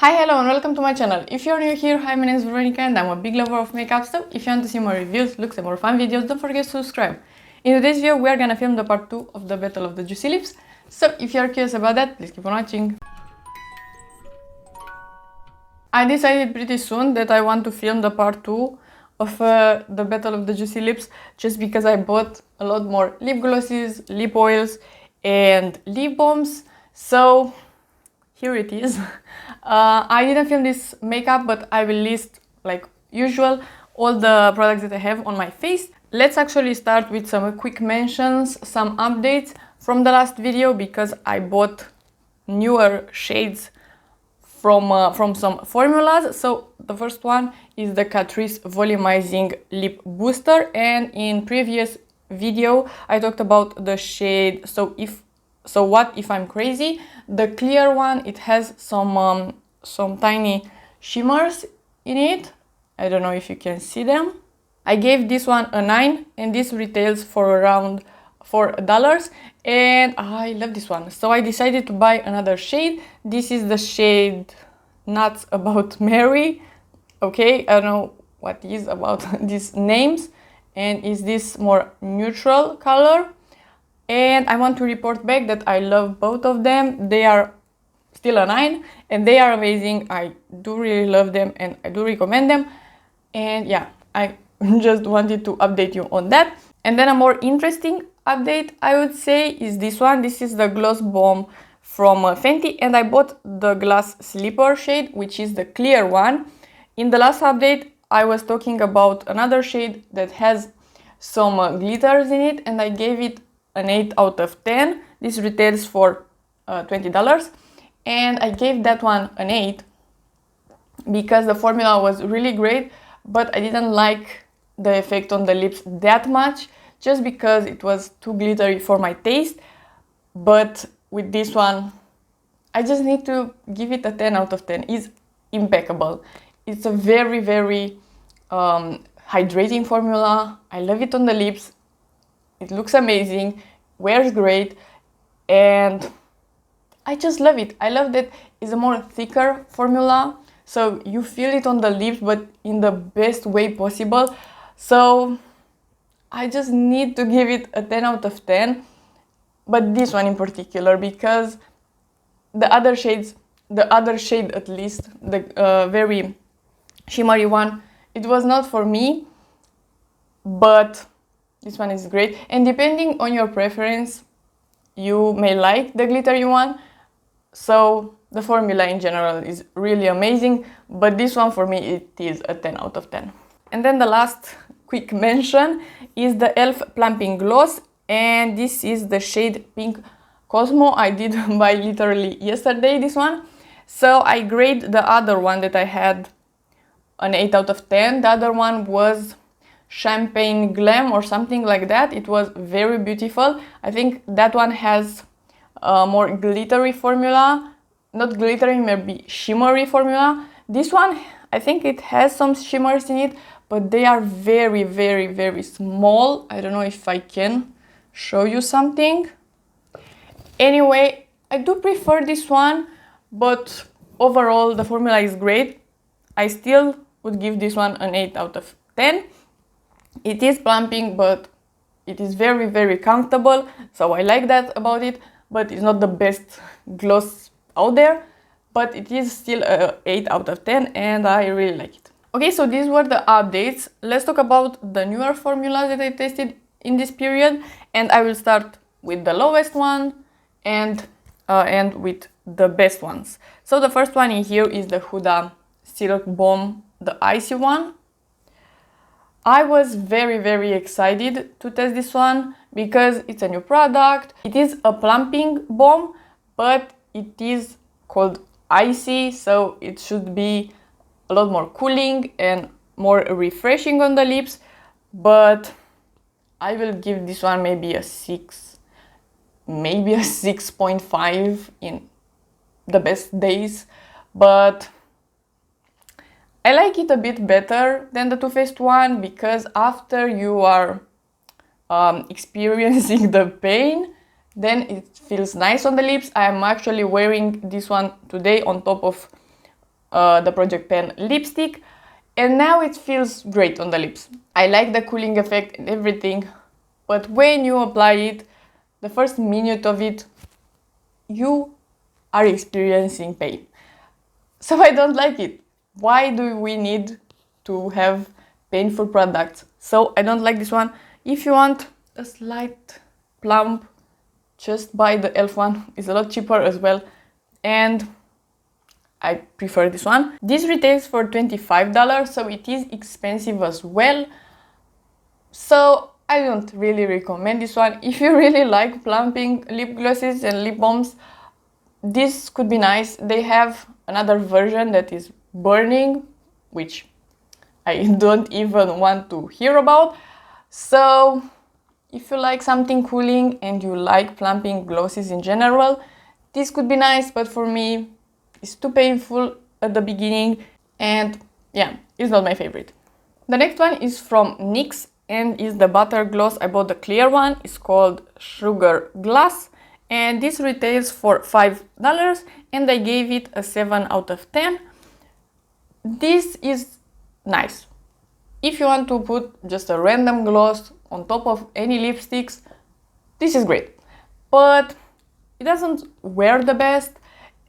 Hi, hello and welcome to my channel. If you're new here, hi, my name is Veronica and I'm a big lover of makeup, so if you want to see more reviews, looks and more fun videos, don't forget to subscribe. In today's video, we are gonna film the part 2 of the Battle of the Juicy Lips, so if you're curious about that, please keep on watching. I decided pretty soon that I want to film the part 2 of the Battle of the Juicy Lips, just because I bought a lot more lip glosses, lip oils and lip balms, so here it is. I didn't film this makeup, but I will list, like usual, all the products that I have on my face. Let's actually start with some quick mentions, some updates from the last video, because I bought newer shades from some formulas. So the first one is the Catrice Volumizing Lip Booster, and in previous video I talked about the shade So What If I'm Crazy. The clear one, it has some tiny shimmers in it. I don't know if you can see them. I gave this one a 9 and this retails for around $4 and I love this one. So I decided to buy another shade. This is the shade Nuts About Mary. Okay, I don't know what is about these names, and is this more neutral color. And I want to report back that I love both of them. They are still a 9 and they are amazing. I do really love them and I do recommend them. And yeah, I just wanted to update you on that. And then a more interesting update, I would say, is this one. This is the Gloss Bomb from Fenty, and I bought the Glass Slipper shade, which is the clear one. In the last update, I was talking about another shade that has some glitters in it, and I gave it an 8 out of 10. This retails for $20, and I gave that one an 8 because the formula was really great, but I didn't like the effect on the lips that much, just because it was too glittery for my taste. But with this one, I just need to give it a 10 out of 10. It's impeccable. It's a very hydrating formula. I love it on the lips. It looks amazing, wears great, and I just love it. I love that it's a more thicker formula, so you feel it on the lips, but in the best way possible. So I just need to give it a 10 out of 10, but this one in particular, because the other shades, the other shade at least, the very shimmery one, it was not for me, but this one is great. And depending on your preference, you may like the glittery one. So the formula in general is really amazing, but this one for me, it is a 10 out of 10. And then the last quick mention is the e.l.f. Plumping Gloss, and this is the shade Pink Cosmo. I did buy literally yesterday this one. So I grade the other one that I had an 8 out of 10. The other one was Champagne Glam or something like that. It was very beautiful. I think that one has a more glittery formula, not glittery, maybe shimmery formula. This one, I think it has some shimmers in it, but they are very small. I don't know if I can show you something. Anyway, I do prefer this one, but overall the formula is great. I still would give this one an 8 out of 10. It is plumping, but it is very comfortable, so I like that about it. But it's not the best gloss out there, but it is still a 8 out of 10 and I really like it. Okay, so these were the updates. Let's talk about the newer formulas that I tested in this period, and I will start with the lowest one and end with the best ones. So the first one in here is the Huda Silk Balm, the icy one. I was very excited to test this one because it's a new product. It is a plumping balm, but it is called icy, so it should be a lot more cooling and more refreshing on the lips. But I will give this one maybe a 6, maybe a 6.5 in the best days. But I like it a bit better than the Too Faced one, because after you are experiencing the pain, then it feels nice on the lips. I am actually wearing this one today on top of the Project Pen lipstick, and now it feels great on the lips. I like the cooling effect and everything, but when you apply it, the first minute of it, you are experiencing pain. So I don't like it. Why do we need to have painful products? So I don't like this one. If you want a slight plump, just buy the e.l.f. one. It's a lot cheaper as well, and I prefer this one. This retails for $25, so it is expensive as well. So I don't really recommend this one. If you really like plumping lip glosses and lip balms, this could be nice. They have another version that is burning, which I don't even want to hear about. So if you like something cooling and you like plumping glosses in general, this could be nice, but for me, it's too painful at the beginning, and yeah, it's not my favorite. The next one is from NYX and is the butter gloss. I bought the clear one. It's called Sugar Glass, and this retails for $5, and I gave it a 7 out of 10. This is nice. If you want to put just a random gloss on top of any lipsticks, this is great. But it doesn't wear the best,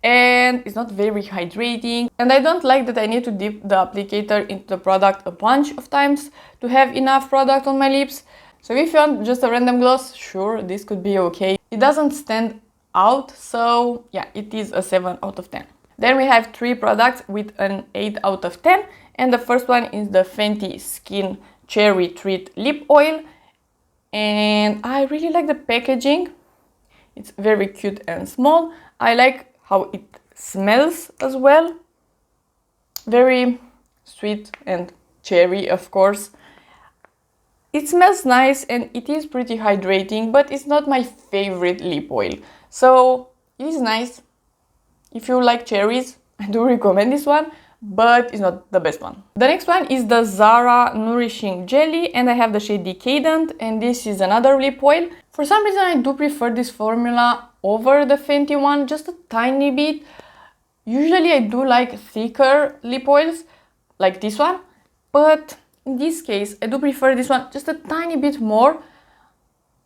and it's not very hydrating, and I don't like that I need to dip the applicator into the product a bunch of times to have enough product on my lips. So if you want just a random gloss, sure, this could be okay. It doesn't stand out, so yeah, it is a 7 out of 10. Then we have 3 products with an 8 out of 10, and the first one is the Fenty Skin Cherry Treat Lip Oil, and I really like the packaging. It's very cute and small. I like how it smells as well. Very sweet and cherry, of course. It smells nice and it is pretty hydrating, but it's not my favorite lip oil. So it is nice. If you like cherries, I do recommend this one, but it's not the best one. The next one is the Zara Nourishing Jelly, and I have the shade Decadent, and this is another lip oil. For some reason, I do prefer this formula over the Fenty one, just a tiny bit. Usually I do like thicker lip oils, like this one, but in this case, I do prefer this one just a tiny bit more.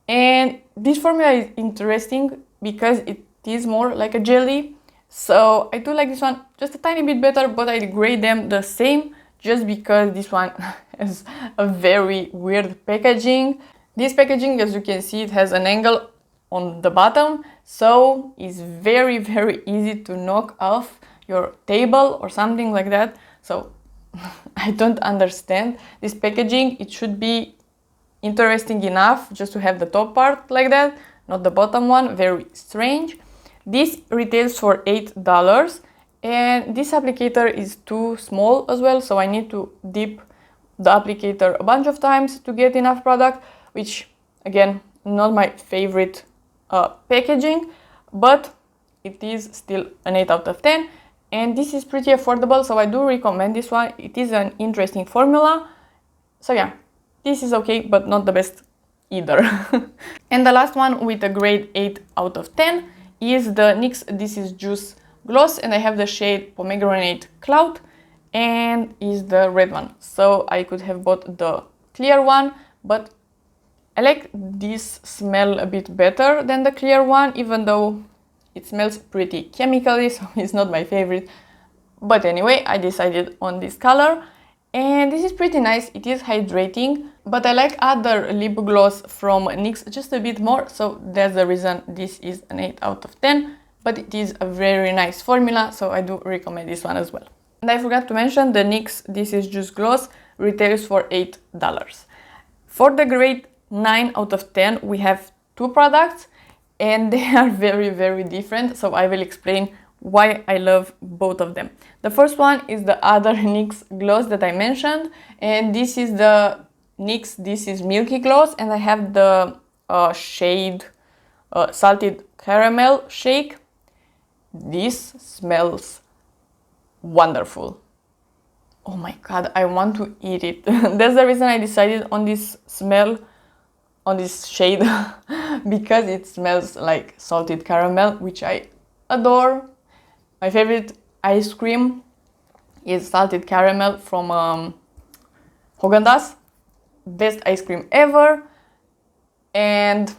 And this formula is interesting because it is more like a jelly. So I do like this one just a tiny bit better, but I grade them the same just because this one has a very weird packaging. This packaging, as you can see, it has an angle on the bottom, so it's very easy to knock off your table or something like that. So I don't understand this packaging. It should be interesting enough just to have the top part like that, not the bottom one. Very strange. This retails for $8, and this applicator is too small as well, so I need to dip the applicator a bunch of times to get enough product, which again, not my favorite packaging, but it is still an 8 out of 10, and this is pretty affordable, so I do recommend this one. It is an interesting formula, so yeah, this is okay, but not the best either. And the last one with a grade 8 out of 10 is the NYX This Is Juice gloss, and I have the shade Pomegranate Clout, and is the red one. So I could have bought the clear one, but I like this smell a bit better than the clear one, even though it smells pretty chemically, so it's not my favorite. But anyway, I decided on this color, and this is pretty nice. It is hydrating, but I like other lip gloss from NYX just a bit more, so that's the reason this is an 8 out of 10, but it is a very nice formula, so I do recommend this one as well. And I forgot to mention, the NYX This Is Juice gloss retails for $8. For the grade 9 out of 10, we have 2 products, and they are very different, so I will explain why I love both of them. The first one is the other NYX gloss that I mentioned, and this is the NYX This Is Milky gloss, and I have the shade Salted Caramel Shake. This smells wonderful. Oh my god, I want to eat it. That's the reason I decided on this smell, on this shade, because it smells like salted caramel, which I adore. My favorite ice cream. is salted caramel from Haagen-Dazs. Best ice cream ever. And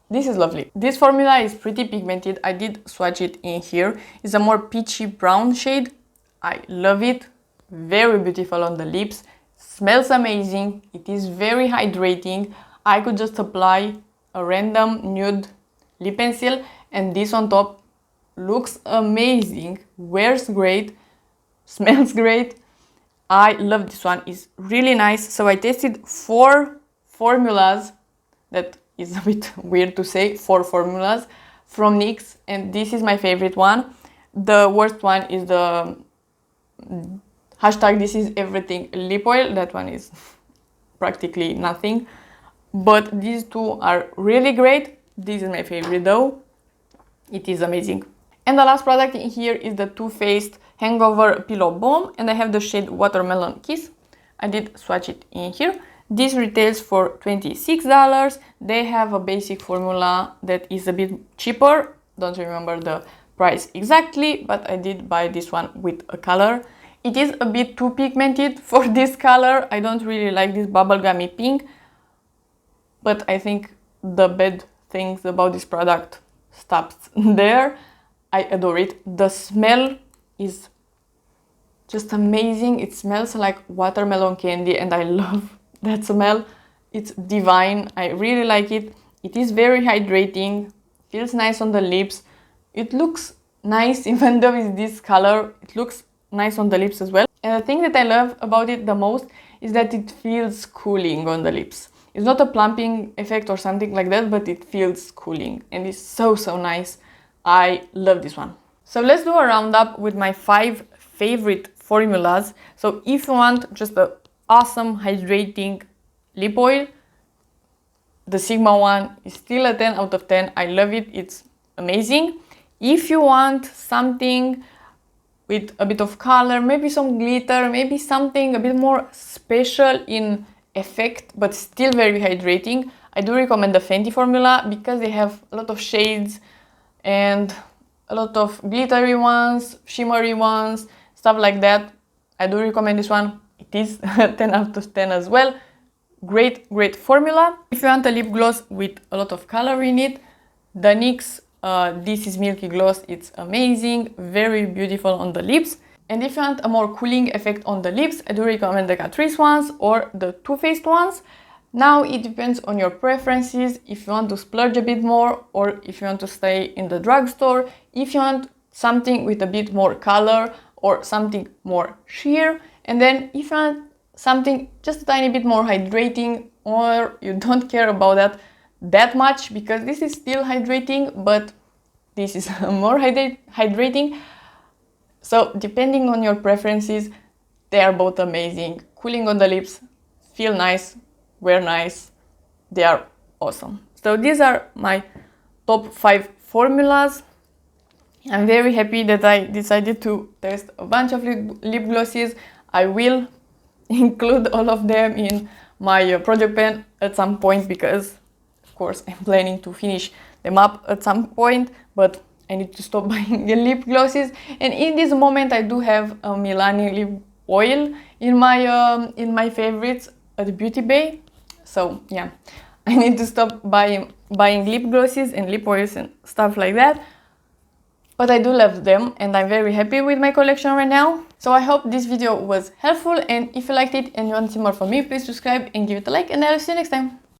this is lovely. This formula is pretty pigmented. I did swatch it in here. It's a more peachy brown shade. I love it. Very beautiful on the lips. Smells amazing. It is very hydrating. I could just apply a random nude lip pencil and this on top. Looks amazing. Wears great. Smells great. I love this one. It's really nice. So I tested 4 formulas. That is a bit weird to say. 4 formulas from NYX, and this is my favorite one. The worst one is the hashtag this is everything lip oil. That one is practically nothing. But these two are really great. This is my favorite though. It is amazing. And the last product in here is the Too Faced Hangover Pillow Balm, and I have the shade Watermelon Kiss. I did swatch it in here. This retails for $26. They have a basic formula that is a bit cheaper. Don't remember the price exactly, but I did buy this one with a color. It is a bit too pigmented for this color. I don't really like this bubblegummy pink, but I think the bad things about this product stops there. I adore it. The smell is just amazing. It smells like watermelon candy and I love that smell. It's divine. I really like it. It is very hydrating. Feels nice on the lips. It looks nice even though it's this color. It looks nice on the lips as well. And the thing that I love about it the most is that it feels cooling on the lips. It's not a plumping effect or something like that, but it feels cooling and it's so nice. I love this one. So let's do a roundup with my 5 favorite formulas. So if you want just an awesome hydrating lip oil, the Sigma one is still a 10 out of 10. I love it. It's amazing. If you want something with a bit of color, maybe some glitter, maybe something a bit more special in effect, but still very hydrating, I do recommend the Fenty formula because they have a lot of shades and a lot of glittery ones, shimmery ones, stuff like that. I do recommend this one. It is 10 out of 10 as well. Great formula. If you want a lip gloss with a lot of color in it, the NYX This is Milky Gloss. It's amazing, very beautiful on the lips. And if you want a more cooling effect on the lips, I do recommend the Catrice ones or the Too Faced ones. Now it depends on your preferences, if you want to splurge a bit more or if you want to stay in the drugstore, if you want something with a bit more color or something more sheer, and then if you want something just a tiny bit more hydrating or you don't care about that much, because this is still hydrating but this is more hydrating. So depending on your preferences, they are both amazing. Cooling on the lips, feel nice, wear nice, they are awesome. So these are my top 5 formulas. I'm very happy that I decided to test a bunch of lip glosses. I will include all of them in my project pen at some point because, of course, I'm planning to finish them up at some point, but I need to stop buying the lip glosses. And in this moment, I do have a Milani lip oil in my favorites at Beauty Bay. So yeah, I need to stop buying lip glosses and lip oils and stuff like that. But I do love them and I'm very happy with my collection right now. So I hope this video was helpful, and if you liked it and you want to see more from me, please subscribe and give it a like, and I'll see you next time.